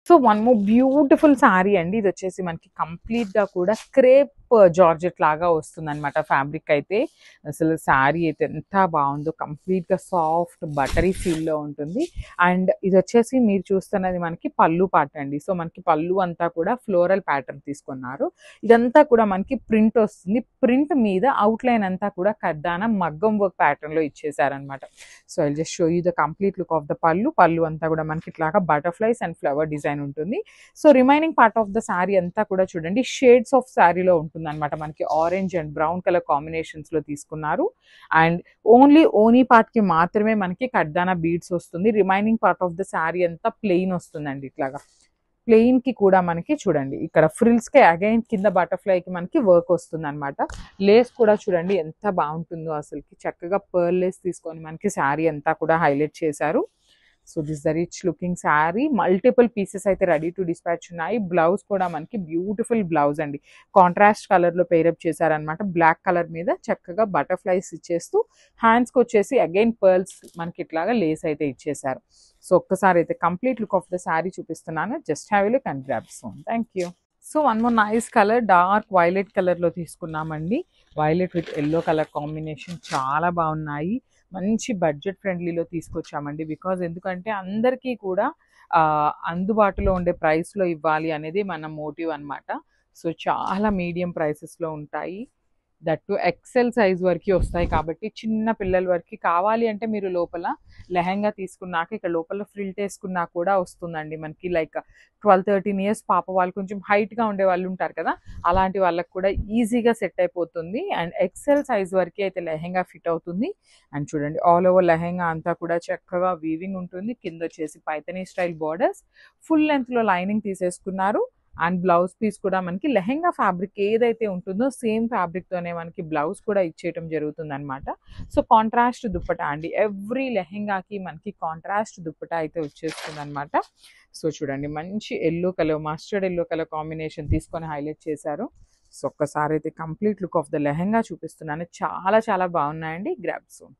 So one more beautiful sari అండి. ఇది వచ్చేసి మనకి కంప్లీట్‌గా కూడా క్రేప్ జార్జెట్ లాగా వస్తుందనమాట ఫ్యాబ్రిక్ అయితే. అసలు శారీ అయితే ఎంత బావుందో, కంప్లీట్‌గా సాఫ్ట్ బటరీ ఫీల్‌లో ఉంటుంది. అండ్ ఇది వచ్చేసి మీరు చూస్తున్నది మనకి పళ్ళు పార్ట్ అండి. సో మనకి పళ్ళు అంతా కూడా ఫ్లోరల్ ప్యాటర్న్ తీసుకున్నారు. ఇదంతా కూడా మనకి ప్రింట్ వస్తుంది. ప్రింట్ మీద అవుట్‌లైన్ అంతా కూడా కడ్డానం మగ్గం వర్క్ ప్యాటర్న్‌లో ఇచ్చేసారనమాట. So I'll just show you the complete look of the పళ్ళు అంతా కూడా మనకి ఇట్లాగా బటర్‌ఫ్లైస్ అండ్ ఫ్లవర్ డిజైన్ ఉంటుంది. So remaining part of the sari అంతా కూడా చూడండి షేడ్స్ ఆఫ్ శారీలో ఉంటుందన్నమాట. మనకి ఆరెంజ్ అండ్ బ్రౌన్ కలర్ కాంబినేషన్స్‌లో తీసుకున్నారు. అండ్ ఓన్లీ ఓనీ పార్ట్‌కి మాత్రమే మనకి కడ్దానా బీడ్స్ వస్తుంది. Remaining part of the sari అంతా ప్లెయిన్ వస్తుందండి ఇట్లాగా. ప్లెయిన్‌కి కూడా మనకి చూడండి ఇక్కడ ఫ్రిల్స్‌కి అగైన్ కింద బటర్‌ఫ్లైకి మనకి వర్క్ వస్తుందన్నమాట. లేస్ కూడా చూడండి ఎంత బాగుంటుందో అసలుకి. చక్కగా పర్ల్ లేస్ తీసుకొని మనకి శారీ అంతా కూడా హైలైట్ చేశారు. So this the rich looking sari. Multiple pieces అయితే రెడీ టు డిస్పాచ్ ఉన్నాయి. బ్లౌజ్ కూడా మనకి బ్యూటిఫుల్ బ్లౌజ్ అండి. కాంట్రాస్ట్ కలర్‌లో పేరప్ చేశారనమాట. బ్లాక్ కలర్ మీద చక్కగా బటర్‌ఫ్లైస్ ఇచ్చేస్తూ హ్యాండ్స్‌కి వచ్చేసి అగైన్ పర్ల్స్ మనకి ఇట్లాగా లేస్ అయితే ఇచ్చేశారు. సో ఒక్కసారి అయితే complete look of the sari చూపిస్తున్నాను. Just have a look and grab soon. Thank you. So one more nice colour dark violet కలర్‌లో తీసుకున్నామండి. Violet with yellow colour combination చాలా బాగున్నాయి. మంచి బడ్జెట్ ఫ్రెండ్లీలో తీసుకొచ్చామండి. బికాజ్ ఎందుకంటే అందరికీ కూడా అందుబాటులో ఉండే ప్రైస్‌లో ఇవ్వాలి అనేది మన మోటివ్ అనమాట. సో చాలా మీడియం ప్రైసెస్‌లో ఉంటాయి. దట్ టు ఎక్సెల్ సైజ్ వరకు వస్తాయి కాబట్టి చిన్న పిల్లల వరకు కావాలి అంటే మీరు లోపల లెహెంగా తీసుకున్నాక ఇక్కడ లోపల ఫ్రిల్ట్ వేసుకున్నా కూడా వస్తుందండి మనకి. లైక్ 12-13 ఇయర్స్ పాప వాళ్ళు కొంచెం హైట్గా ఉండే వాళ్ళు ఉంటారు కదా, అలాంటి వాళ్ళకి కూడా ఈజీగా సెట్ అయిపోతుంది. అండ్ ఎక్సెల్ సైజ్ వరకు అయితే లెహెంగా ఫిట్ అవుతుంది. అండ్ చూడండి ఆల్ ఓవర్ లెహెంగా అంతా కూడా చక్కగా వీవింగ్ ఉంటుంది. కింద వచ్చేసి పైతనీ స్టైల్ బార్డర్స్, ఫుల్ లెంత్లో లైనింగ్ తీసేసుకున్నారు. అండ్ బ్లౌజ్ పీస్ కూడా మనకి లెహెంగా ఫ్యాబ్రిక్ ఏదైతే ఉంటుందో సేమ్ ఫ్యాబ్రిక్తోనే మనకి బ్లౌజ్ కూడా ఇచ్చేయటం జరుగుతుంది అనమాట. సో కాంట్రాస్ట్ దుప్పటా అండి. ఎవ్రీ లెహెంగాకి మనకి కాంట్రాస్ట్ దుప్పటా అయితే వచ్చేస్తుంది అనమాట. సో చూడండి మంచి yellow colour, mustard yellow colour combination తీసుకొని హైలైట్ చేశారు. సో ఒక్కసారి అయితే complete look of the lehenga చూపిస్తున్నాను. చాలా చాలా బాగున్నాయండి. Grab soon.